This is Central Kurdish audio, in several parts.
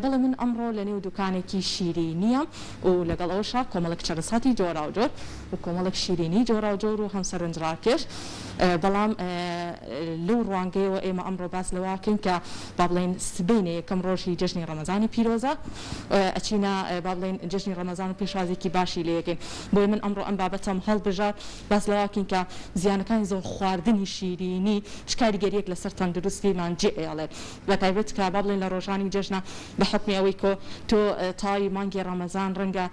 بەڵێ من ئەمڕۆ لە نێو دوکانێکی شیرینیە و لەگەڵ ئەوشا کۆمەڵک چەرساتی جۆرا و جۆر و کۆمەڵک شیرینی جۆرا و جۆر و هەم سەرنجڕاکێش بەڵام لەو ڕوانگەیەوە ئێمە ئەمڕۆ باس لەواکەین کە با بڵێن سبەینە یەکەم ڕۆژی جژنی ڕەمەزانی پیرۆزە ئەچینە با بڵێن جژنی ڕەمەزان و پێشوازێکی باشی لێەکەین بۆی من ئەمڕۆ ئەم بابەتەم هەڵبژار باس لەواکەین کە زیانەکانی زۆر خواردنی شیرینی شکاریگەریەک لەسەر تەندروستیمان جێڵێت بە تایبەت کە با بڵێن لە ڕۆژانی جژنە بە حکمی ئەوەی کۆ تۆ تای مانگی ڕەمەزان ڕەنگە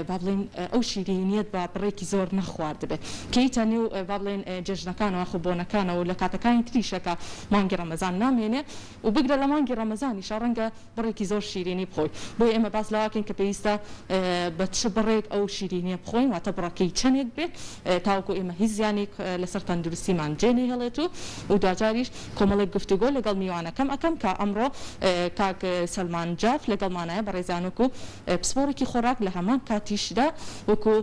با بڵێن ئەو شیرینیت بە بڕێکی زۆر نەخوارد بێت کەیتە نێو با بڵێن جژنەکانەوە خۆبۆنەکانەوە لە کاتەکانی تریشەکە مانگی ڕەمەزان نامێنێ و بگرە لە مانگی ڕەمەزانی ڕەنگە بڕێکی زۆر شیرینی بخۆی بۆی ئێمە باس لەواکەین کە پێویستە بە چ بڕێک ئەو شیرینیە بخۆین واتە بڕەکەی چەندێک بێت تاوەکو ئێمە هیچ زیانێک لەسەر تەندروستیمان جێنێ هەڵێت و دوجاریش کۆمەڵێک گفتوگۆ لەگەڵ میوانەکەم ئەەکەم کە ئەمڕۆ کاک سەلمان جاف لەگەڵمانایە بە ڕێزانک و پسپۆرێکی خۆراک لە هەمان کاتیشدا وەکو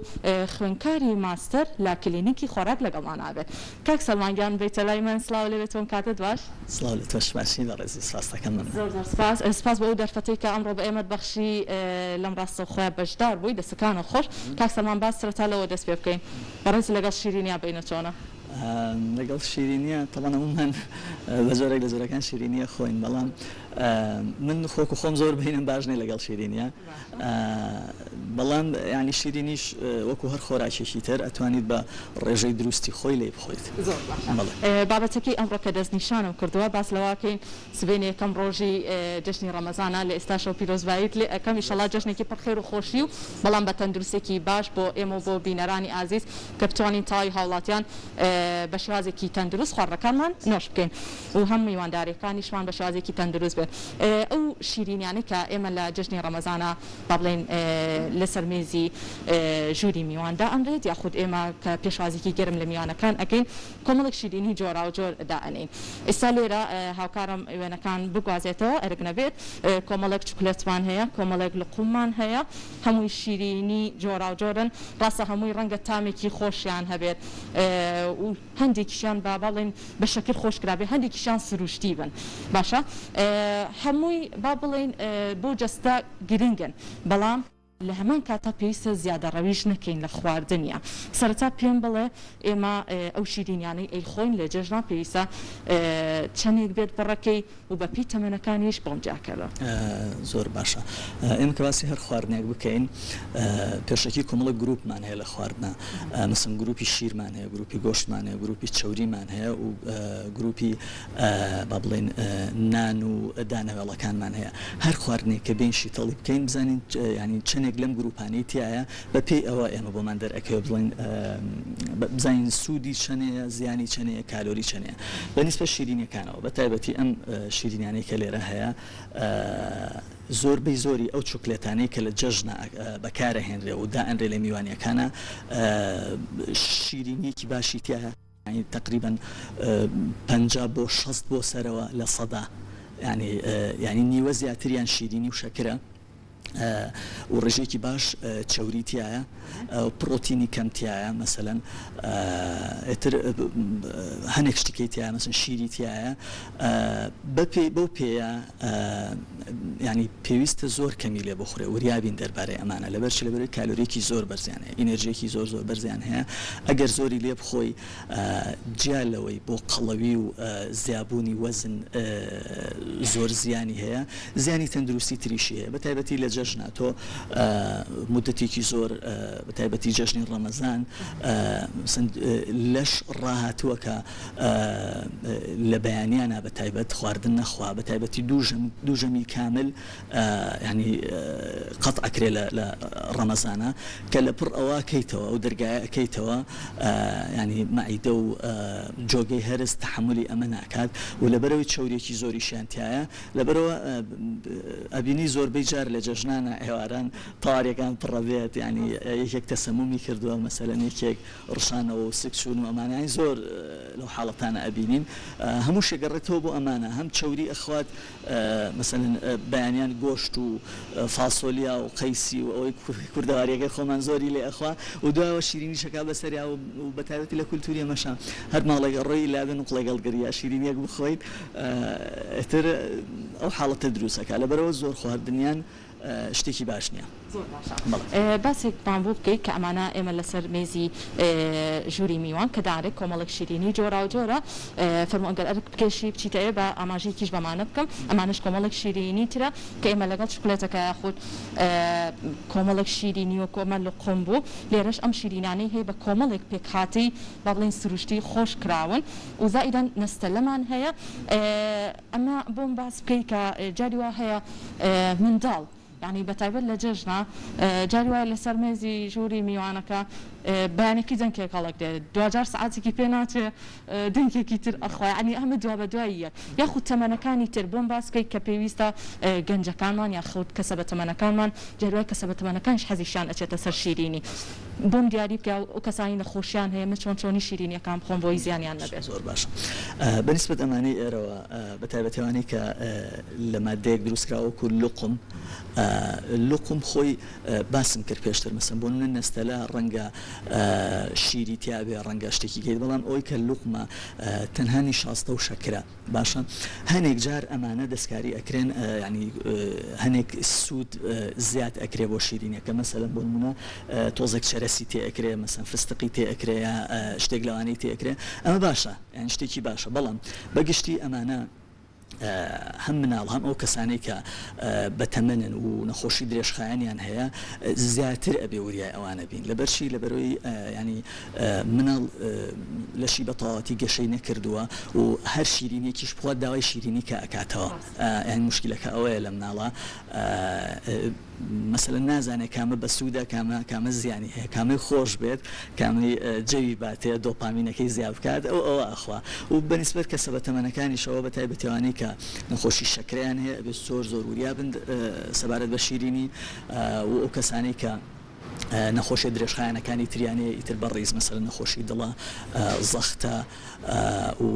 خوێنکاری ماستەر لا کلینیکی خۆراک لەگەڵمانابێت کاک سەلمانگیان بێتە لای من سلااو لەبێتەوەم کاتت باش سلااو لە تۆش باشی لە ڕێزی سپاسەکەم من سپاس بۆ ئەو دەرفەتەی کە ئەمڕۆ بە ئێمەت بەخشی لەم ڕاستە خۆیان بەشدار بووی دەستەکانە خۆش کاک سەلمان باس سەرەتا لەوە دەست پێ بکەین بەڕێز لەگەڵ شیرینیا بینە چۆنە لەگەڵ شیرینیە تەڵەن هەمومان بە زۆرێک لە زۆرەکان شیرینیە خۆین بەڵام من خۆک و خۆم زۆر بینم باش نێ لەگەڵ شیرینیە بەڵام ینی شیرینیش وەکو هەر خۆراکێکی تر ئەتوانیت بە ڕێژەی دروستی خۆی لێ بخۆیت بابەتەکەی ئەمڕۆ کە دەستنیشانم کردووە باس لەواکەین سبێنێ یەکەم ڕۆژی جژنی ڕەمەزانە لە ئێستاشە و پیرۆزباییت لێ ئەەکەم ئینشەڵا جژنێکی پڕخێر و خۆشی و بەڵام بە تەندروستێکی باش بۆ ئێمە بۆ بینەرانی ئازیز کە بتوانین تاوی هاوڵاتیان بە شێوازێکی تەندروست خواردنەکانمان نۆش بکەین و هەم میوانداریەکانیشمان بە شێوازێکی تەندروست بێت ئەو شیرینیانەی کە ئێمە لە جژنی ڕەمەزانە با بڵێن لەسەر مێزی ژووری میواندا ئەنرێت یاخود ئێمە کە پێشوازێکی گەرم لە میوانەکان ئەەکەین کۆمەڵێک شیرینی جۆرا و جۆر دائنین ئێستا لێرە هاوکارم وێنەکان بگوازێتەوە ئەرگنەبێت کۆمەڵێک چوکلێتمان هەیە کۆمەڵێک لقوممان هەیە هەمووی شیرینی جۆرا و جۆرن ڕاستە هەمووی ڕەنگە تامێکی خۆشیان هەبێت و هەندێکیشیان با بڵێن بە شەکل خۆشکرابێ هەندێکیشان سروشتی بن باشە هەمووی با بڵێن بۆ جەستە گرنگن بەڵام لە هەمان کاتە پێویستە زیادە ڕەویش نەکەین لە خواردنیە سەرەتا پێم بڵێ ئێمە ئەو شیرینیانەی ئەی خۆین لە جژنا پێویستە چەندێک بێت بڕەکەی و بە پێی تەمەنەکانیش بۆم جاکەرە زۆر باشە ئێمە کە باسی هەر خواردنێک بکەین پێشەکی کۆمەڵە گروپمان هەیە لە خواردنە مثلا گروپی شیرمان هەیە گروپی گۆشتمان هەیە گروپی چەوریمان هەیە و گروپی با بڵێن نان و دانەوێڵەکانمان هەیە هەر خواردنێک کە بینشی تەڵی بکەین بزانین ینی چەندێک لەم گروپانەی تایە بە پێی ئەوە ئێمە بۆمان دەرەکەوێ بڵێن بزانین سوودی چەنەیە زیانی چەنەیە کالۆری چەنەیە بەنسبە شیرینیەکانەوە بە تایبەتی ئەم شیرینیانەی کە لێرە هەیە زۆربەی زۆری ئەو چوکلێتانەی کە لە جەژنە بەکارەهێنرێ و دائەنرێ لە میوانیەکانە شیرینیەکی باشی تایە تقریبا 50 بۆ 60 بۆ سەرەوە لە سەدا ینی نیوە زیاتریان شیرینی و شەکرە و ڕێژێکی باش چەوریتیایە پرۆتینی کەمتیایە مەسەلەن ئێتر هەنێک شتێکیتیایە مەسەن شیریتیایە بۆ پێەیە ینی پێویستە زۆر کەمی لێ بخورێ وریابین دەربارەی ئەمانە لەبەرچ لەبەرەوەی کالۆریەکی زۆر بەرزیان هەیە ئینەرژیەکی زۆر بەرزیان هەیە ئەگەر زۆری لێ بخۆی جیالەوەی بۆ قەڵەوی و زیابوونی وەزن زۆر زیانی هەیە زیانی تەندروستی تریشی هەیە بەتایبەتی لە جەژنە تۆ مدەتێکی زۆر بەتایبەتی جەژنی ڕەمەزان لەش ڕاهاتووە کە لە بەیانیانە بەتایبەت خواردن نەخوا بەتایبەتی دووژەمی کامل ینی قەت ئەکرێ لە ڕەمەزانە کە لە پڕ ئەوە کەیتەوە ئەو دەرگایە ئەەکەیتەوە ینی مەعیدە و جۆگەی هەرس تەحملی ئەمە ناکات و لەبەرەوەی چەورێکی زۆری شیانتیایە لەبەرەوە ئەبینی زۆربەی جار لە جەژنانە ئێواران تاوارێکان پڕەبێت ینی یەکێک تەسەمومی کردووە مەسەلەن یەکێک ڕشانەوە و سکسون و ئەمانای زۆر لەو حاڵەتانە ئەبینین هەموو شێگەڕێتەوە بۆ ئەمانە هەم چەوری ئەخوات مەسەلەن بەیانیان گۆشت و فاسۆلیا و قەیسی و ئەوەی کوردەواریەکەی خۆمان زۆری لێ ئەخوا و دوایەوە شیرینی شەکا بەسەریا و بەتایبەتی لە کولتوری ئەمەشان هەر ماڵێک ڕۆی لابن و لەگەڵگریا شیرینیەک بخۆیت ئەتر ئەو حاڵەتە دروستەکە لەبەرەوە زۆر خواردنیان شتێکی باش نییە. باسێکمان بۆ بکەیت کە ئەمانە ئێمە لەسەر مێزی ژووری میوان کە دارێک کۆمەڵک شیرینی جۆرا و جۆرە فەرمووەگەر ئەرک بکێشی بچیتەیە بە ئاماژەیەکیش بەمانە بکەم ئەمانش کۆمەڵک شیرینی ترە کە ئێمە لەگەڵ شکلێتەکە یاخود کۆمەڵک شیرینی و کۆمەل لە قۆم بوو لێرەش ئەم شیرینانەی هەیە بە کۆمەڵێک پێکهاتی با بڵێن سروشتی خۆش کراون و زائیدەن نەستەلەمان هەیە ئەمە بۆم باس بکەیت کە جاری وا هەیە منداڵ يعني بتعبر لججنا جاري لسر مزي جوري ميوانكا بيانكي دنكي قالك ده 2000 ساعات كي بينات دنكي كتير اخويا يعني اهم دوا بدويه ياخذ ثمنه كان يتر بومباس كي كبيويستا جنجا كمان ياخذ كسبه ثمنه كمان جاري كسبه ثمنه كانش حزيشان اتش شيريني بوم دیاری که او کسانی نخوشیان هی مثل چونی شیرینی کام خون بوی زیانیان نبود. زور باش. بالنسبة أماني رو بتعبت أماني ك لما ديك دروس كراو كل لقم خوي باسم كربيشتر مثلا بونن الناس تلا رنجا شيري تيابي رنجا اشتكي كيد بلان أوي كاللقمة تنهاني شاسطة وشكرة باشا هنيك جار أمانة دسكاري أكرين يعني هنيك السود زياد أكري وشيريني كمثلا بوننا توزك شرسي تي أكري مثلا فستقي تي أكري اشتاق لواني تي أكري أما باشا يعني اشتكي باشا بلان بقشتي أمانة هم مناڵ هەم ئەو کەسانی کە بەتەمەنن و نەخۆشی درێژخایەنیان هەیە زیاتر ئەبێ وریای ئەوانە بین لەبەرچی لەبەرەوەی ینی مناڵ لەشی بەتەواوەتی گەشەی نەکردووە و هەر شیرینێکیش بخوات داوای شیرینی کە ئەکاتەوە یعنی مشکلەکە ئەوەیە لە مناڵە مثلا نازانێ کامە بەسوودە کامە زیانی هەیە کامی خۆش بێت کامی جەوی باتێ دۆپامینەکەی زیاد بکات ئەوە ئەخوا و بەنسبەت کە سەبەتەمەنەکانیشەوە بە تایبەتیوانەی کە نەخۆشی شەکرەیان هەیە بێت زۆر وریا بن سەبارەت بە شیرینی و ئەو کەسانی کە نەخۆشی درێژخایەنەکانی تریانەیە ئیتر بەڕیز مەسەلەن نەخۆشی دڵە زەختە و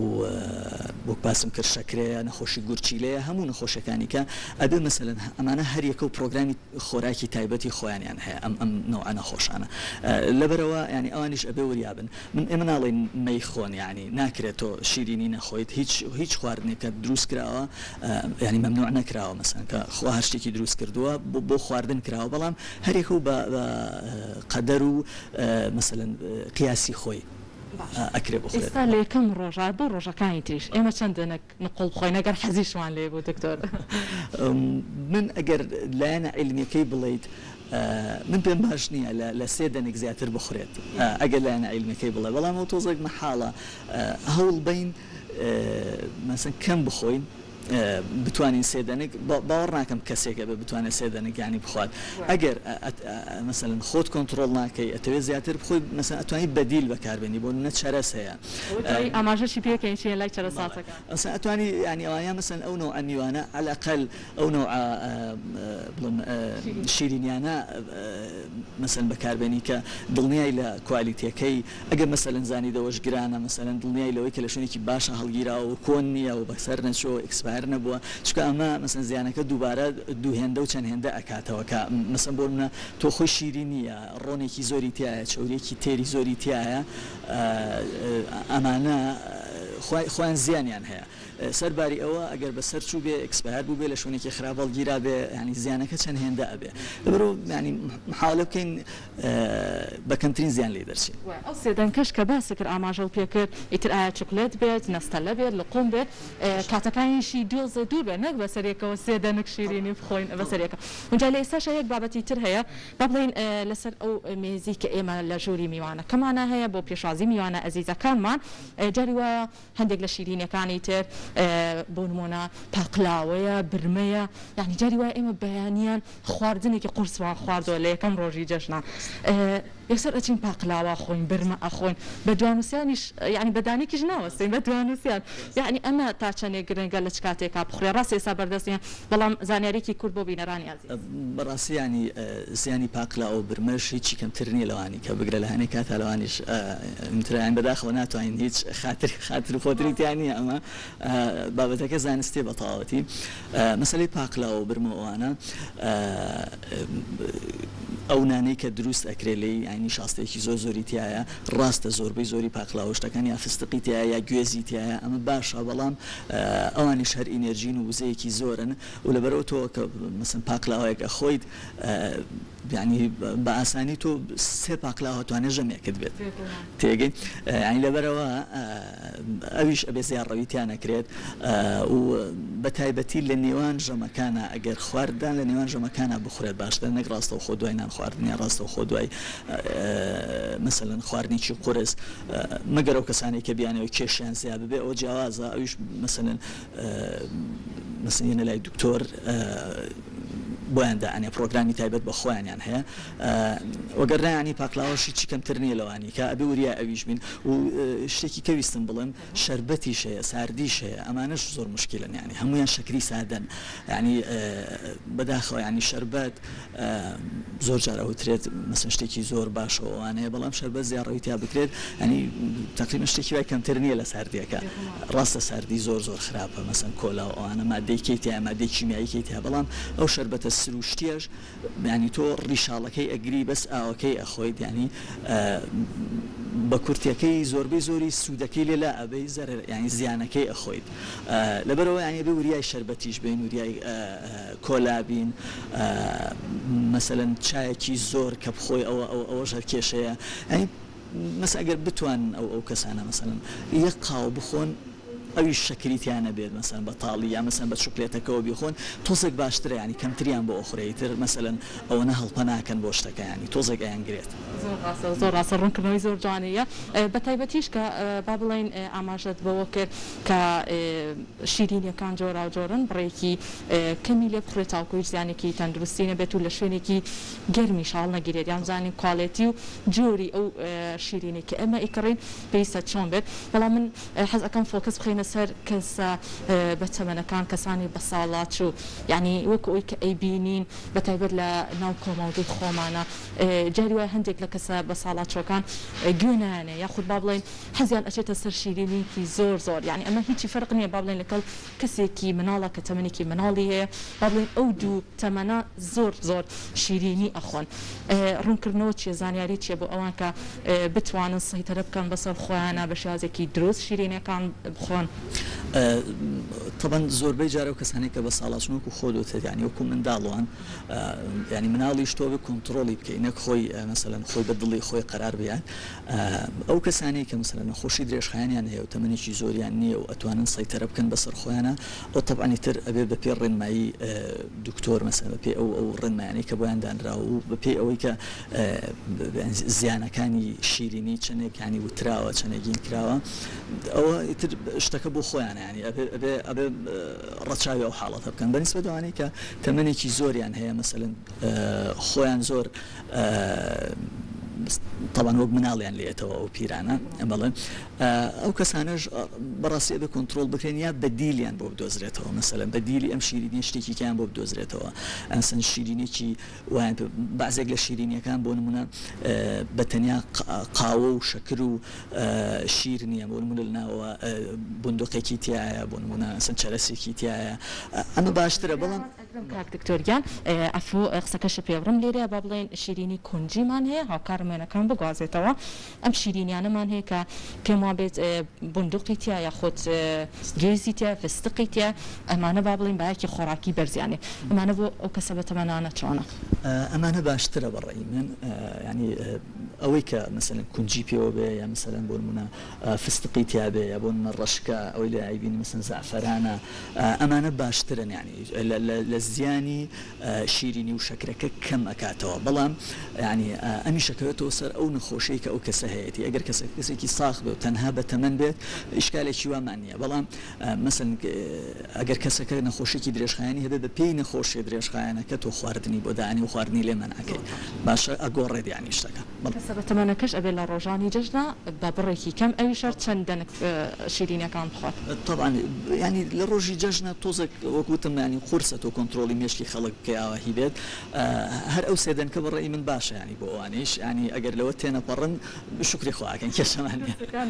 بۆ باسم کرد شەکرەیە نەخۆشی گورچیلەیە هەموو نەخۆشیەکانی کە ئەبێ مەسەلەن ئەمانە هەر یەکە و پرۆگرامی خۆراکی تایبەتی خۆیانیان هەیە ئەم نەوعە نەخۆشانە لەبەرەوە ینی ئەوانیش ئەبێ وریابن من ئێمە ناڵێن مەی خۆن ینی ناکرێت تۆ شیرینی نەخۆیت هیچ خواردنێکە دروست کراوە ینی مەمنوع نەکراوە مەسەلەن کە خوا هەر شتێکی دروست کردووە بۆ خواردن کراوە بەڵام هەر یەکە بە قەدەر و مەسەلەن قیاسی خۆی ئەکرێ بخورێت. ئێستا لە یەکەم ڕۆژە بۆ ڕۆژەکانی تریش ئێمە چەندێک نقۆڵ بخۆین ئەگەر حەزیشمان لێ بوو دکتۆر من ئەگەر لایەنە عیلمیەکەی بڵێیت من پێم باش نییە لە سێ دەنێک زیاتر بخورێت ئەگەر لایەنە عیلمیەکەی بڵێ بەڵام ئەو تۆزێک مەحاڵە هەوڵ بین مەسەن کەم بخۆین بتوانین سێدەنێک باوەڕ ناکەم کەسێکە بە بتوانێت سێدەنێک ینی بخوات ئەگەر مەسەلەن خۆت کۆنتترۆل ناکەی ئەتەوێت زیاتر بخۆی مەسەن ئەتوانی بەدیل بەکاربێنی بۆ نە چەرەس هەیە ئاماژەشی پێکەین چیە لای چەرەساتەکە ئەسا ئەتوانی ینی ئەوانیان مەسەن ئەو نەوع ئەنیوانە عەلى ئەقەل ئەو نەوع بڵێم شیرینیانە مەسەلەن بەکاربێنی کە دڵنیای لە کوالیتیەکەی ئەگەر مەسەلەن زانیدەوەش گرانە مەسەلەن دڵنیای لەوەی کە لە شوێنێکی باشە هەڵگیراوە و کۆن نییە و بەسەر نەچۆ ئەکسپایر نەبووە چکە ئەمە مەسەن زیانەکە دووبارە دوو هێندە و چەند هێندە ئەکاتەوە کە مەسەن بۆ منە تۆ خۆی شیرین نییە ڕۆنێکی زۆری تایە چۆرێکی تێری زۆری تایە ئەمانە خۆیان زیانیان هەیە سەرباری ئەوە ئەگەر بەسەر چوو بێ ئەکسپایر بوو بێ لە شوێنێکی خراپ هەڵگیرا بێ ینی زیانەکە چەند هێندە ئەبێ لەبەرەوە ینی محاولە بکەین بە کەمترین زیان لێ دەرچێت ئەو سێدەنکەش کە باسی کرد ئاماژەڵ پێکرد ئیتر ئایا چوکلێت بێت نەستەلە بێت لقوم بێت کاتەکانیشی دۆزە دوور بێت نەک بەسەرێکەوە سێدەنک شیرینی بخۆین بەسەرێکە اونجا لە ئێستاشە یەک بابەتی تر هەیە با بڵێن لەسەر ئەو مێزی کە ئێمە لە ژووری میوانەکەمانە هەیە بۆ پێشوازی میوانە ئەزیزەکانمان جاری وایە هەندێک لە شیرینەکانی تر بۆ نمونە پاقلاوەیە برمەیە یعنی جاری وایە ئێمە بەیانیان خواردنێکی قورسمان خواردووە لە یەکەم ڕۆژی جەژنە یەکسەر ئەچین پاقلاوە خۆین برمە ئەخۆین بە دوانوسیانیش یعنی بەدانێکیش ناوەستین بە دوانوسیان یعنی ئەمە تا چەندێک گرنگە لە چ کاتێکا بخورێ ڕاست ئێستا بەردەستیان بەڵام زانیاریکی کورد بۆ بینەرانی ئازیز بەڕاستی ینی زیانی پاقلاوە و برمەش هیچی کەمتر نییە لەوانی کە بگرە لە هەنێک کاتا لەوانیش ترایان بەداخەوە ناتوانین هیچ خاتر خۆتریتیان نیە ئەمە بابەتەکە زانستی بە تەواوەتی مەسەلەی پاقلاوە و برمە ئەوانە ئەو نانەی کە دروست ئەکرێ لێی ینی شاستێکی زۆر زۆری تایە ڕاستە زۆربەی زۆری پاقلاوە شتەکان یا فستقی تایە یا گوێزی تایە ئەمە باشە بەڵام ئەوانیش هەر ئینەرژین و وزەیەکی زۆرن و لەبەرەوە تۆ کە مەسن پاقلاوەیەک ئەخۆیت ینی بە ئاسانی تۆ سێ پاقلاوە توانێت ژەمێکت بێت تێگەی ینی لەبەرەوە ئەویش ئەبێ زیانڕەویتیان نەکرێت و بە تایبەتی لە نێوان ژەمەکانە ئەگەر خواردان لە نێوان ژەمەکانە بخورێت باشتر نەک ڕاستە و خۆ دوای نان خواردنیان ڕاستە و خۆ دوای مەسەلەن خواردنیی قورس مەگەر ئەو کەسانی کە بیانەوە کێشیان زیاد ببێ ئەو جیاوازە ئەویش مەسەلەن لای دکتۆر بۆیاندا ئەنێ پرۆگرامی تایبەت بە خۆیانیان هەیە وەگەڕایانی پاقلاوەشی چی کەمتر نییە لەوانی کە ئەبێ وریا ئەویش بین و شتێکی کەویستم بڵێم شەربەتیش هەیە ساردیش هەیە ئەمانش زۆر مشکلن ینی هەمویان شەکری سادەن ینی بەداخەوە ینی شەربەت زۆر جار ئەوترێت مەسن شتێکی زۆر باشەوەوانەیە بەڵام شەربەت زیانڕەویتیا بکرێت ینی تقریبا شتێکی وای کەمتر نییە لە ساردیەکە ڕاستە ساردی زۆر خراپە مەسن کۆلا و ئەوانە مادەی تیا مادەی کیمیایی تیا بەڵام ئەو شەربەتە سروشتیش ینی تۆ ڕیشاڵەکەی ئەگری بەس ئاوەکەی ئەخۆیت ینی بە کورتەکەی زۆربەی زۆری سوودەکەی لێلا ئەبەی زەرر ینی زیانەکەی ئەخۆیت لەبەرەوە ینی بێ وریای شەربەتیش بین وریای کۆلابین مەسەلەن چایەکی زۆر کە بخۆی ئەوە ژەر کێشەیە ینی مەس ئەگەر بتوان ئەو کەسانە مەسەلەن یەک قاو بخۆن ئەوی شەکریتیانە بێت مەسەن بە تاڵی یا مەسەن بە شوکلێتەکەەوە بیخۆن تۆزێک باشترە ینی کەمتریان بۆ ئۆخرەیتر مەسەلەن ئەوەنە هەڵپە ناکەن بۆ شتەکە ینی تۆزێک ئەیانگرێت زۆر ڕاستە ڕوونکردنەوەی زۆر جوانەیە بە تایبەتیش کە با بڵێن ئاماژەت بەوە کرد کە شیرینیەکان جۆرا و جۆرن بڕێکی کەمی لێ بخورێت تاوکۆی زیانێکی تەندروستی نەبێت و لە شوێنێکی گەرمی شاڵ نەگیرێت یان زانین کواڵێتی و جۆری ئەو شیرینی کە ئەمە ئیکڕین پێویستە چۆن بێت بەڵام من حەز ئەەکەم فۆکەس بخینە سەر کەسە بە تەمەنەکان کەسانی بە ساڵات و یعنی وەکو ئەوی کە ئەیبینین بە تایبەت لە ناو کۆمەڵگەی خۆمانە جاری وای هەندێک لە کەسە بە ساڵاتچۆکان گوێنانێ یاخود با بڵێن حەزیان ئەچێتە سەر شیرینیکی زۆر یعنی ئەمە هیچی فەرق نییە با بڵێن لەگەڵ کەسێکی مناڵە کە تەمەنێکی مناڵی هەیە با بڵێن ئەو دوو تەمەنە زۆر شیرینی ئەخۆن ڕوونکردنەوە چیە زانیاری چیە بۆ ئەوان کە بتوانن سەیطرە بکەن بەسەر خۆیانە بە شێوازێکی دروست شیرینیەکان بخۆن طبعا زۆربەی جارە و کەسانی کە بە ساڵاتچوونکو خۆدوتێت ینی وەکو منداڵوان ینی مناڵیش تۆ بە کۆنتترۆلی بکەی نەک خۆی مەسەلەن خۆی بە دڵی خۆی قرار بیان ئەو کەسانی کە مەسەلەن خۆشی درێژخایانیان هەیە و تەمەنێکی زۆریان نییە و ئەتوانن سەیطرە بکەن بەسەر خۆیانە ئەو طبعانی تر ئەبێ بە پێ ڕێنمایی دکتۆر مەسەلەن بە پێ ئەو ڕێنمایانەی کە بۆیان دانراوە و بە پێ ئەوەی کە زیانەکانی شیرینی چەندێک ینی وتراوە چەندێکین کراوە ئەوە ئیتر شتەکە بۆ خۆیان ینی ئەبێ ڕەچاوی ئەو حاڵەتە بکەن بەنسبە دوانەی کە تەمەنێکی زۆریان هەیە مەسەلەن خۆیان زۆر طبعا وەک مناڵیان لێتەوە ئەو پیرانە بەڵێن ئەو کەسانەش بەڕاستی بە کۆنتترۆل بکرێن یا بەدیلیان بۆ بدۆزرێتەوە مەسەلەن بەدیلی ئەم شیرینی شتێکیان بۆ بدۆزرێتەوە ئەسەن شیرینێکی وایان بەعزێک لە شیرینیەکان بۆ نمونە بەتەنیا قاوە و شەکر و شیر نییە بۆ نمونە لەناوە بندوقێکی تایە بۆ نمونە ئەسەن چەرەسێکی تایە ئەمە باشترە بەڵام کاک دکتۆریان ئەفۆ قسەکەش پێڕم لێرە با بڵێن شیرینی کونجیمان هەیە هاوکارمێنەکان بگوازێتەوە ئەم شیرینیانەمان هەیە کە پێم وا بێت بندوقی تیا یاخود گێزی تیا فستقی تیا ئەمانە با بڵێن باەکی خۆراکی بەرزیانێ ئەمانە بۆ ئەو کەسە بە تەمەنانە چۆنە ئەمانە باشترە بەڕێی من ینی ئەوەی کە مەسەلەن کونجی پێوە بێ یا مەسەلەن بۆ نمونە فستقی تیا بێ یا بۆ نمونە ڕەشکە ئەوەی لە ئایبینی مەسەلەن زعفەرانە ئەمانە باشترن ینی لە زیانی شیرینی و شەکرەکە کەم ئەکاتەوە بەڵام ینی ئەمی شەکەوێتەوە سەر ئەو نەخۆشەی کە ئەو کەسە هەیەی ئەگەر کەسێکی ساخ بێ و تەنها بە تەمەن بێت ئیشکالێکی وامان نییە بەڵام مەسەلەن ئەگەر کەسەکە نەخۆشێکی درێژخایانی هەبێت بە پێی نەخۆشی درێژخایانەکە تۆ خواردنی بۆ دانی و خواردنی لێ مەناکەی باشە ئەگۆڕێت یانی شتەکە سەرەتەمەنەکەش ئەبێ لە ڕۆژانی جەژنە بە بڕێکی کەم ئەویشە چەند دەنگ شیرینەکان بخۆت طبعا ینی لە ڕۆژی جەژنە تۆزێک وەکوتم ینی قورسە تۆ کۆنتترۆلی مێشکی خەڵک کەیاوەهی بێت هەر ئەو سێدەن کە بەڕێی من باشە ینی بۆ ئەوانیش ینی ئەگەر لەوە تێنەپەڕن شکری خواکەن کێشەمانە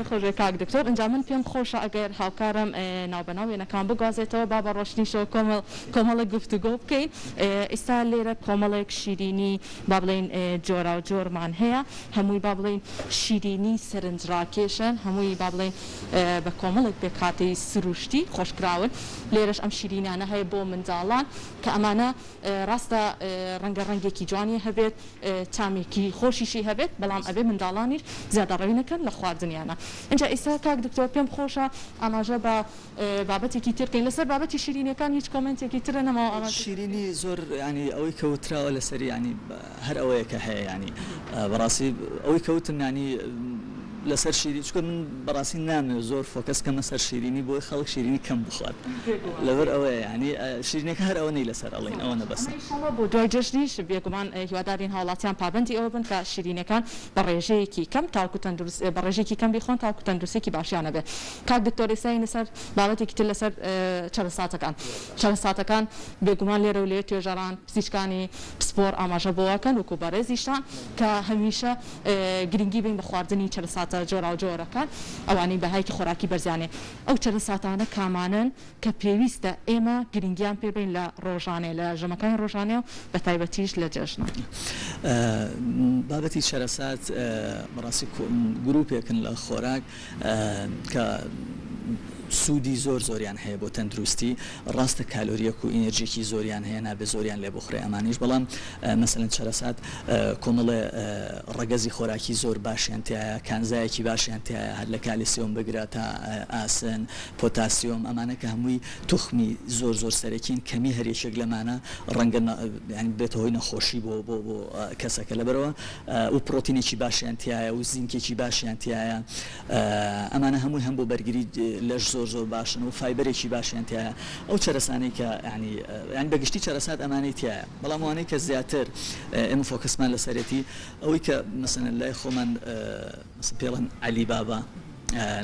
خۆشی کاک دکتۆر ئەنجا من پێم خۆشە ئەگەر هاوکارم ناوبەناو وێنەکان بگوازێتەوە با بە ڕۆشنیشەوە کۆمەڵە گفتوگۆ بکەین ئێستا لێرە کۆمەڵێک شیرینی با بڵێن جۆرا و جۆرمان هەیە هەمووی با بڵێن شیرینی سەرنجڕاکێشن هەمووی با بڵێن بە کۆمەڵێک بێکاتەی سروشتی خۆشکراون لێرەش ئەم شیرینانە هەیە بۆ منداڵان کە ئەمانە ڕاستە ڕەنگە ڕەنگێکی جوانی هەبێت تامێکی خۆشیشی هەبێت بەڵام ئەبێ منداڵانیش زیادە ڕەوی نەکەن لە خواردنیانە اینجا ئێستا کاک دکتۆر پێم خۆشە ئاماژە بە بابەتێکی ترکەین لەسەر بابەتی شیرینەکان هیچ کۆمنتێکی ترە نەماوە شیرینی زۆر ینی ئەوەی کەوتراوە لەسەری ینی هەر ئەوەیە کە هەیە ینی بەڕاستی ئەوەی کەوتن ینی لەسەر شیرین چکە من بەڕاستی نامێ زۆر فۆکەس کەمە سەر شیرینی بۆی خەڵک شیرینی کەم بخوات لەبەر ئەوەیە ینی شیرینەکە هەر ئەوە نەی لەسەر ئەڵێن ئەوە نەبەسە بۆ دوای جەژنیش بێگومان هیوادارین هاوڵاتیان پابندی ئەوە بن کە شیرینەکان بە ڕێژەیەکی کەم تاوکو تەندروست بە ڕێژێکی کەم بیخۆن تاوکو تەندروستێکی باشیانە بێت کاک دکتۆر ئێستا لەسەر بابەتێکی تر لەسەر چەرەساتەکان بێگومان لێرە و لێ توێژەران پزیشکانی پسپۆر ئاماژە بۆەکەن وەکو بەڕێزیشان کە هەمیشە گرنگی بین بە خواردنی چەرەسات جۆرا و جۆرەکان ئەوانەی بەهایکی خۆراکی بەرزیانێ ئەو چەرەساتانە کامانن کە پێویستە ئێمە گرنگیان پێبین لە ڕۆژانێ لە ژەمەکانی ڕۆژانێ و بە تایبەتیش لە جەژنە بابەتی چەرەسات بەڕاستی گروپێکن لە خۆراک کە سوودی زۆریان هەیە بۆ تەندروستی ڕاستە کالۆریەک و ئینەرژێکی زۆریان هەیە نابێ زۆریان لێ بخورێ ئەمانیش بەڵام مەسەلەن چەرەسات کۆمەڵێ ڕەگەزی خۆراکی زۆر باشیان تایە کانزایەکی باشیان تایە هەر لە کالیسیۆم بگرە تا ئاسن پۆتاسیۆم ئەمانە کە هەمووی توخمی زۆر سەرەکین کەمی هەرێکێک لەمانە ڕەنگە بێتە هۆی نەخۆشی بۆ کەسەکە لەبەرەوە و پرۆتینێکی باشیان تایە و زینکێکی باشیان تایە ئەمانە هەمووی هەم بۆ بەرگری لەش زۆر باشن و فایبرێکی باشیان تایە ئەو چەرەسانەی کە ینی بەگشتی چەرەسات ئەمانەی تایە بەڵام ئەوانەی کە زیاتر ئێمە فۆکەسمان لەسەرەتی ئەوەی کە مەسەلەن لای خۆمان پێڵەن عەلی بابا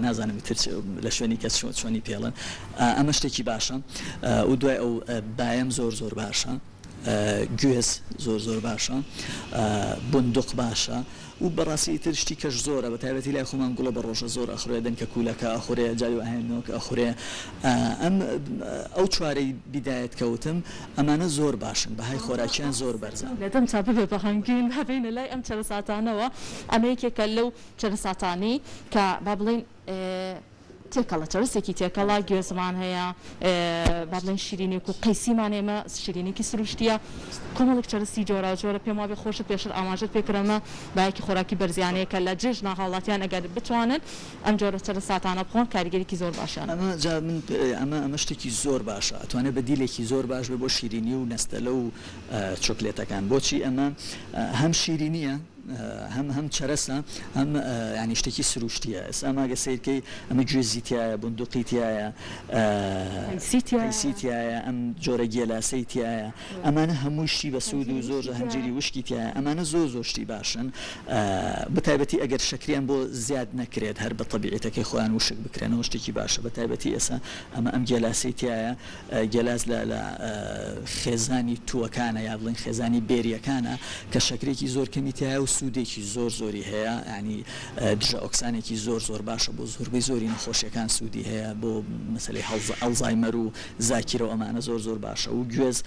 نازانم تر لە شوێنی کەس چۆنی پێڵن ئەمە شتێکی باشە و دوای ئەو باەم زۆر باشە گوێز زۆر باشە بندوق باشە و بەڕاستی تر شتی کەش زۆرە بە تایبەتی لای خۆمان گوڵە بە ڕۆژە زۆر ئەخورێ دەنکە کوولەکە ئەخورێ جای و ئاهێنەوەکە ئەخورێ ئەو چوارەی بیدایەت کەوتم ئەمانە زۆر باشن بەهای خۆراکیان زۆر بەرزە لەدەم چا ببێ بەهەنگین هەبینە لای ئەم چەرەساتانەوە ئەمە یەکێکە لەو چەرەساتانی کە با بڵێن تێکەڵە چەرسێکی تێکەڵا گوێزمان هەیە با بڵێن شیرینێک و قەیسیمان ئێمە شیرینێکی سروشتیە کۆمەڵێک چەرسی جۆرا جۆرە پێم وابێ خۆشت پێشتر ئاماژەت پێکرەمە بایەکی خۆراکی بەرزیانەیە کە لە جێژنا هاوڵاتیان ئەگەر بتوانن ئەم جۆرە چەرساتانە بخۆن کاریگەریکی زۆر باشیان ئەمە شتێکی زۆر باشە ئەتوانێت بە دیلێکی زۆر باش بێ بۆ شیرینی و نەستەلە و چۆکلێتەکان بۆچی ئەمە هەم شیرینیە هەم چەرەسە هەم ینی شتێکی سروشتیە ئێستا ئەماگە سیرکەی ئەمە گوێزی تایە بندوقی تایە سیتایە ئەم جۆرە گێلاسی تایە ئەمانە هەموو شتی بە سوود و زۆر هەنجری وشکی تایە ئەمانە زۆر شتی باشن بەتایبەتی ئەگەر شەکریان بۆ زیاد نەکرێت هەر بە تەبیعەتەکەی خۆیان وشک بکرێنەوە شتێکی باشە بەتایبەتی ئێستا ئەم گێلاسی تایە گێلاس لە خێزانی تووەکانە یا بڵین خێزانی بێریەکانە کە شەکرێکی زۆر کەمی تایە و سوودێکی زۆری هەیە ینی دژە ئۆکسانێکی زۆر باشە بۆ زۆربەی زۆری نەخۆشیەکان سوودی هەیە بۆ مەسەلەی ئەڵزایمەر و زاکیرە و ئەمانە زۆر باشە و گوێز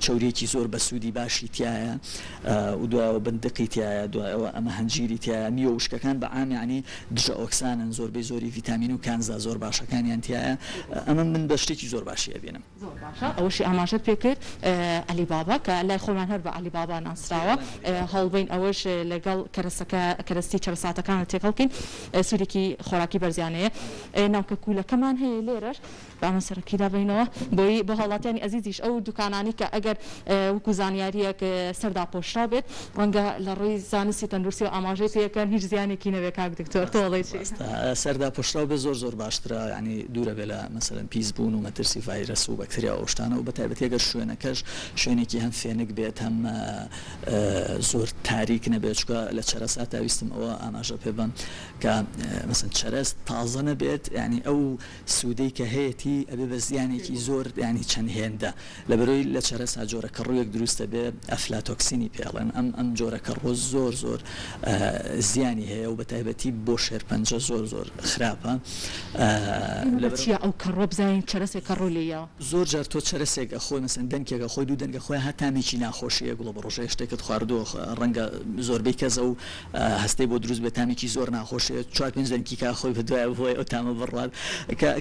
چەورێکی زۆر بە سوودی باشی تایە و دوایەوە بندقی تایە دوایەوە ئەمە هەنجیری تایە میوە وشکەکان بە عام ینی دژە ئۆکسانن زۆربەی زۆری ڤیتامین و کانزا زۆر باشەکانیان تایە ئەمە من بە شتێکی زۆر باشی ئەبینم ئەوشی ئاماژەت پێکرد عەلی بابا کە لای خۆمان هەر بە عەلی بابا ناسراوە هەڵبین ئەوەش لەگەڵ کەرەستی چەرەساتەکان تێکەڵکەین سوودێکی خۆراکی بەرزیانەیە ناوکە کوولەکەمان هەیە لێرەش بەمە سەرکیدا بینەوە بۆی بۆ هەڵاتیانی ئەزیزیش ئەو دوکانانی کە ئەگەر وەکو زانیاریەک سەردا پۆشرا بێت ڕەنگە لە ڕووی زانستی تەندروستی و ئاماژەی پێەکەن هیچ زیانێکی نەبێت کاک دکتۆر تۆڵی سەردا پۆشرا بێ زۆر باشترە ینی دوورە بێ لە مەسەلەن پیسبوون و مەترسی ڤایرەس و بەکتریا و شتانە و بەتایبەتی ئەگەر شوێنەکەش شوێنێکی هەم فێنک بێت هەم زۆر تاریک نەبێت چکە لە چەرەسا تاویستم ئەوە ئاماژە پێ بم کە مەسەن چەرەست تازە نەبێت ینی ئەو سوودەی کە هەیەی ئەبێ بە زیانێکی زۆر ینی چەند هێندە لە بەرۆی لە چەرەسا جۆرەکە ڕوویەک دروستە بێ ئەفلاتۆکسینی پێڵێن ئەم جۆرەکە ڕۆ زۆر زیانی هەیە و بەتایبەتی بۆ شێرپەنجە زۆر خراپە ئەو کەڕۆ بزانین چەرەسێک کە ڕۆلیە زۆر جار تۆ چەرەسێک خۆی مەسەن دەنگێکە خۆی دوو دەنگە خۆی هەتامێکی ناخۆشیە گوڵە بە ڕۆژەیە شتێکت خواردووە ڕەنگە زۆربەی کەزە و هەستەی بۆ دروست بێت تامێکی زۆر ناخۆشیە 4-5 دەنگی کا خۆی بەدوایە بۆی ئەو تامە بڕات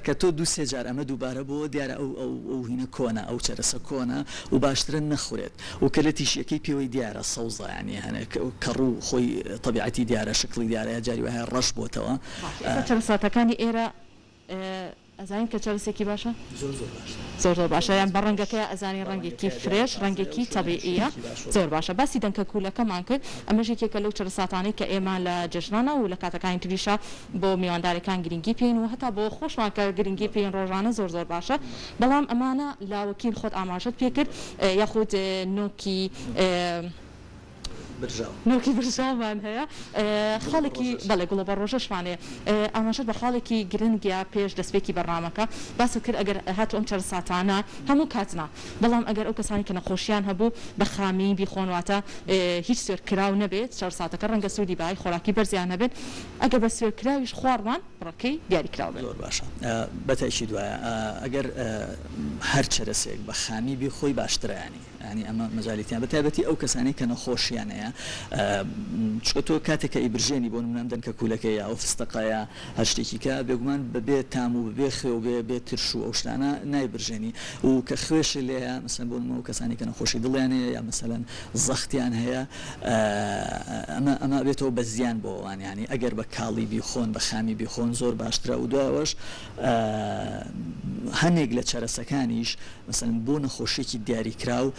کە تۆ دوو سێ جار ئەمە دووبارە بۆ دیارە ئەو هینە کۆنە ئەو چەرەسە کۆنە و باشترن نەخورێت و کە لە تیشیەکەی پێوەی دیارە سەوزایانی هەنە کەڕوو خۆی طبیعەتی دیارە شکلی دیارە جاری وایە ڕەش بۆتەوە چەرەساتەکانی ئێرە ئەزانین کە چەرەسێکی باشە زۆر باشە یان بە ڕەنگەکە ئەزانی ڕەنگێکی فرێش ڕەنگێکی تەبیعیە زۆر باشە باسی دەنکە کوولەکەمان کرد ئەمەژێکێکە لەو چەرەساتانەی کە ئێمە لە جژنانە و لە کاتەکانی تریشا بۆ میواندارەکان گرنگی پێین و هەتا بۆ خۆشمان کە گرنگی پێین ڕۆژانە زۆر باشە بەڵام ئەمانە لاوەکیل خۆت ئاماژەت پێ کرد یاخود نۆکی نۆکی برژاومان هەیە خاڵێکی بەڵێ گوڵە بە ڕۆژەشمانەیە ئاماژەت بە خاڵێکی گرنگیا پێش دەستپێکی بەڕامەکە باست کرد ئەگەر هاتو ئەم چەرەساتانە هەموو کاتنا بەڵام ئەگەر ئەو کەسانی کە نەخۆشیان هەبوو بە خامی بیخۆنواتە هیچ سوێرکراو نەبێت چەرەساتەکە ڕەنگە سوودی بای خۆراکی بەرزیان نەبێت ئەگەر بە سوێرکراویش خواردمان بڕەکەی دیاریکراو بێت زۆر باشە بەتایشی دوایە ئەگەر هەر چەرەسێک بە خامی بیخۆی باشترە ینی ئەمە مەجالیتیان بەتایبەتی ئەو کەسانی کە نەخۆشیانەیە چکە تۆ کاتێکە ئیبرژێنی بۆ نمونە دەنکە کوولەکەیە ئەو فستەقەیە هەر شتێکی کە بێگومان بەبێ تام و ببێ خێ و بێ ترش و ئەو شتانە نایبرژێنی و کە خوێش لێە مەسەن بۆ نمونە کەسانی کە نەخۆشی دڵیانەیە یا مەسەلەن زەختیان هەیە ئەمە بێتەوە بە زیان بۆ ئەوان ینی ئەگەر بە کاڵی بیخۆن بە خامی بیخۆن زۆر باشترە و دوایەوەش هەنێک لە چەرەسەکانیش مەسەن بۆ نەخۆشیێکی دیاریکراو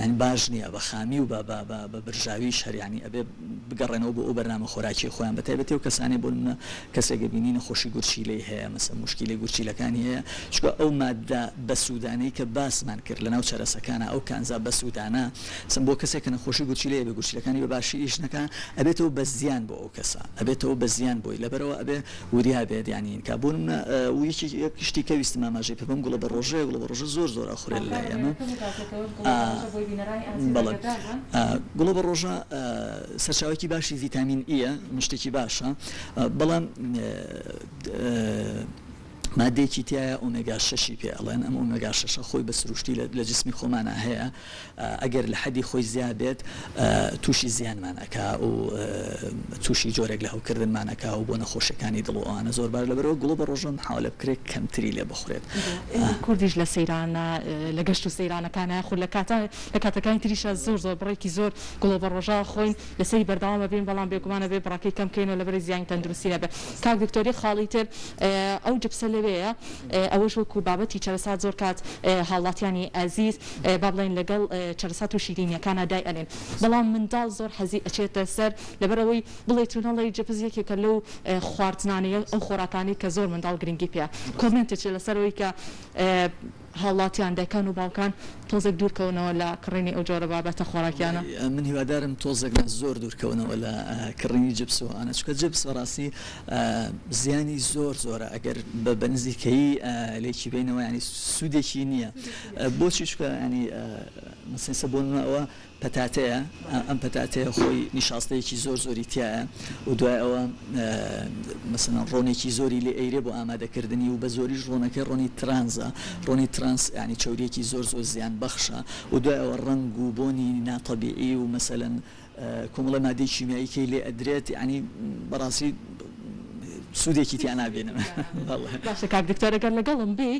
ینی باش نییە بە خامی و بە برژاوی شەریانی ئەبێ بگەڕێنەوە بۆ ئەو بەرنامە خۆراکی خۆیان بەتایبەتی و کەسانی بۆ منە کەسێکە بینی نەخۆشی گورچیلەی هەیە مەسەن مشکلی گورچیلەکانی هەیە چکە ئەو مادە بەسوودانەی کە باسمان کرد لەناو چەرەسەکانە ئەو کانزا بەسوودانە سم بۆ کەسێک کە نەخۆشی گورچیلەیە بە گورچیلەکانی بە باشی ئیش نەکە ئەبێتەوە بە زیان بۆ ئەو کەسە ئەبێتەوە بە زیان بۆی لەبەرەوە ئەبێ وریا بێت ینی کە بۆ منە یەکی شتی کە ویستم ئاماژەی پێ بم گوڵە بە ڕۆژەیە گوڵە بە ڕۆژە زۆر ئەخورێت لای ئەمە بەڵێ گوڵە بە ڕۆژە سەرچاوێکی باشی ڤیتامین ئیە مشتێکی باشە بەڵام مادەیەکی تایە ئۆمێگا 6 پێ ئەڵێن ئەم ئۆمێگا 6 خۆی بە سروشتی لە جسمی خۆمانە هەیە ئەگەر لە حەدی خۆی زیاد بێت تووشی زیانمانەکە و تووشی جۆرێک لە هەوکردنمانەکە و بۆ نەخۆشیەکانی دڵ و ئەوانە زۆر بار لەبەرەوە گوڵە بە ڕۆژە حاولە بکرێت کەمتری لێ بخورێت کوردیش لە سەیرانە لە گەشت و سەیرانەکانە خۆ لە کاتەکانی تریشە زۆر بڕێکی زۆر گوڵە بە ڕۆژە خۆین لەسەری بەردەوامە بین بەڵام بێگومانە بێ بڕاکەی کەم بکەینەوە لەبەری زیانی تەندروستی نەبێت کاک دکتۆری خاڵی تر ئەو جبسە لەوەیە ئەوەش وەکو بابەتی چەرەسات زۆر کات هاوڵاتیانی ئەزیز با بڵێن لەگەڵ چەرەسات و شیرینیەکانە دای ئەلێن بەڵام منداڵ زۆر حەزی ئەچێتە سەر لەبەرەوەی بڵێتونەڵی جبز یەکێکە لەو خواردنانەیە ئەو خۆراکانی کە زۆر منداڵ گرنگی پێ کۆمنتێک لەسەرەوەی کە هاوڵاتیان دایکان و باوکان تۆزێک دوورکەونەوە لە کڕینی ئەو جۆرە بابەتە خۆراکیانە من هیوادارم تۆزێک زۆر دوورکەونەوە لە کڕینی جبسەوەانە چکە جبس بەڕاستی زیانی زۆرە ئەگەر بە نزیکەی لێکی بینەوە ینی سوودێکی نییە بۆچی چکە ینی مەسەلەن بۆنمە ئەوە پەتاتەیە ئەم پەتاتەیە خۆی نیشاستەیەکی زۆری تایە و دوای ئەوە مەسەلەن ڕۆنێکی زۆری لێ ئەیرێ بۆ ئامادەکردنی و بە زۆریش ڕۆنەکەی ڕۆنی ترانزە ڕۆنی ترانس ینی چاوریەکی زۆر زیان بەخشە و دوای ئەوە ڕەنگ و بۆنی ناتەبیعی و مەسەلەن کۆمەڵە مادەی کیمیاییکەی لێ ئەدرێت ینی بەڕاستی سوودێکی تیا نابێنم باشە کاک دکتۆر ئەگەر لەگەڵم بێ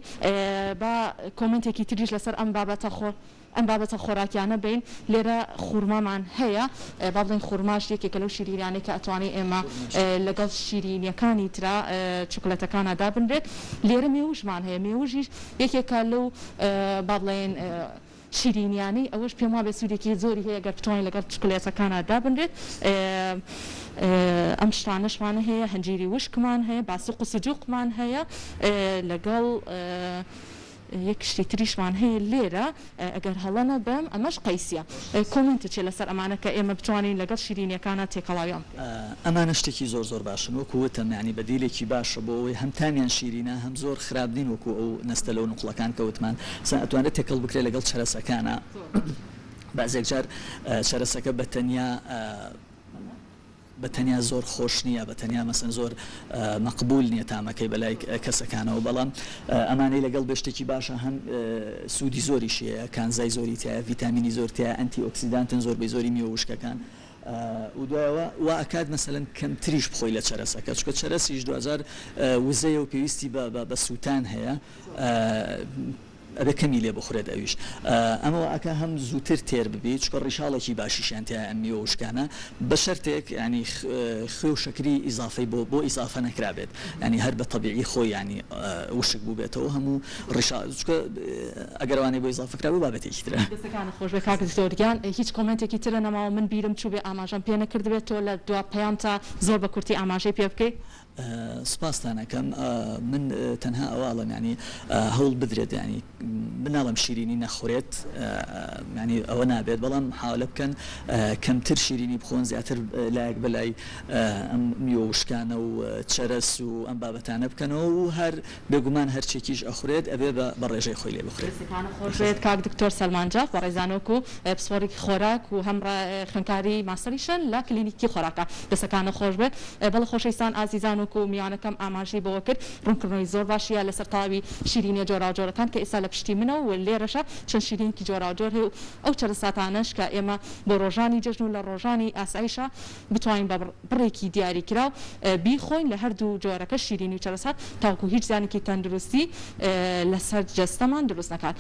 با کۆمنتێکی تریش لەسەر ئەم بابەتە خۆراکیانە بین لێرە خوورمامان هەیە با بڵێن خوورماش یەکێکە لەو شیرینیانەی کە ئەتوانێت ئێمە لەگەڵ شیرینیەکانی ترا چوکلەتەکانە دابنرێت لێرە مێوژمان هەیە مێوژیش یەکێکە لەو با بڵێن شیرینیانی ئەوەش پێم وابێ سوودێکی زۆری هەیە گەر بتوانین لەگەڵ چوکلێتەکانە دابنرێت ئەم شتانەشمان هەیە هەنجیری وشکمان هەیە باسوق و سجووقمان هەیە لەگەڵ یەک شتی تریشمان هەیە لێرە ئەگەر هەڵە بم ئەمەش قەیسیە کۆمنتە چێ لەسەر ئەمانە کە ئێمە بتوانین لەگەڵ شیرینیەکانە تێکەڵاویان ئەمانە شتێکی زۆر باشن وەکو وتم یعنی بەدیلێکی باشە بۆ ئەوەی هەمتانیان شیرینە هەم زۆر خراپدین وەکو ئەو نەستە لەو نوقڵەکان کەوتمان ئەتوانێت تێکەڵ بکرێت لەگەڵ چەرەسەکانە بەزێک جار چەرەسەکە بەتەنیا زۆر خۆش نییە بەتەنیا مەسەن زۆر مەقبول نییە تامەکەی بەلای کەسەکانەوە بەڵام ئەمانەی لەگەڵ بەشتێکی باشە هەم سوودی زۆریشیە کانزای زۆری تایە ڤیتامینی زۆرتیە ئەنتی ئۆکسیدانتن زۆربەی زۆری میوەوشکەکان و دوایەوە وا ئەکات مەسەلەن کەم تریش بخۆی لە چەرەسەکە چکە چەرەسیش 2000 وزەیە و پێویستی بە سووتان هەیە ئەبێ کەمی لێ بخورێت ئەویش ئەمەوە ئەکە هەم زووتر تێر ببیت چکە ڕیشاڵێکی باشیشیان تیا ئەم میوەوشکانە بە شەرتێک ینی خوێ و شەکری ئیزافەی بۆ ئیزافە نەکرابێت ینی هەر بە طبیعی خۆی ینی وشک بوو بێتەوە هەموو ڕیشال چکە ئەگەروانەی بۆ ئیزافەکرا بوو بابەتێکی ترە دەستەکانە خۆش بێ کاک دکتۆریان هیچ کۆمنتێکی ترە نەماوە من بیرم چوو بێ ئاماژەم پێ نەکردبێت تۆ لە دو پەیام تا زۆر بە کورتی ئاماژەی پێ بکەیت سپاستانەکەم من تەنها ئەواڵم ینی هەوڵ بدرێت ینی بناڵم شیرینی نەخورێت ینی ئەوە نابێت بەڵام حاولە بکەن کەمتر شیرینی بخۆن زیاتر لایەک بەلای ئەم میوەوشکانە و چەرەس و ئەم بابەتانە بکەنەوە و هەر بێگومان هەرچێکیش ئەخورێت ئەبێ بە ڕێژەی خۆی لێ بخورێت خۆشێت کاک دکتۆر سەلمانجاف بە ڕێزانۆک و پسپۆرێکی خۆراک و هەم خوێندکاری ماستەریشن لە کلینیکی خۆراکە دەستەکانە خۆش بێت بەڵە خۆشەویستان ئازیزان و میوانەکەم ئاماژەی بەوە کرد ڕوونکردنەوەی زۆر باشیە لەسەر تاوی شیرینیە جۆراوجۆرەکان کە ئێستا لە پشتی منەوە و لێرەشە چەند شیرینکی جۆراوجۆر هەیە و ئەو چەرەساتانەش کە ئێمە بۆ ڕۆژانی جەژن و لە ڕۆژانی ئاسایشە بتوانین بە بڕێکی دیاری کراو بیخۆین لە هەردوو جۆرەکە شیرینی و چەرەسات تاوکو هیچ زیانێکی تەندروستی لەسەر جەستەمان دروست نەکات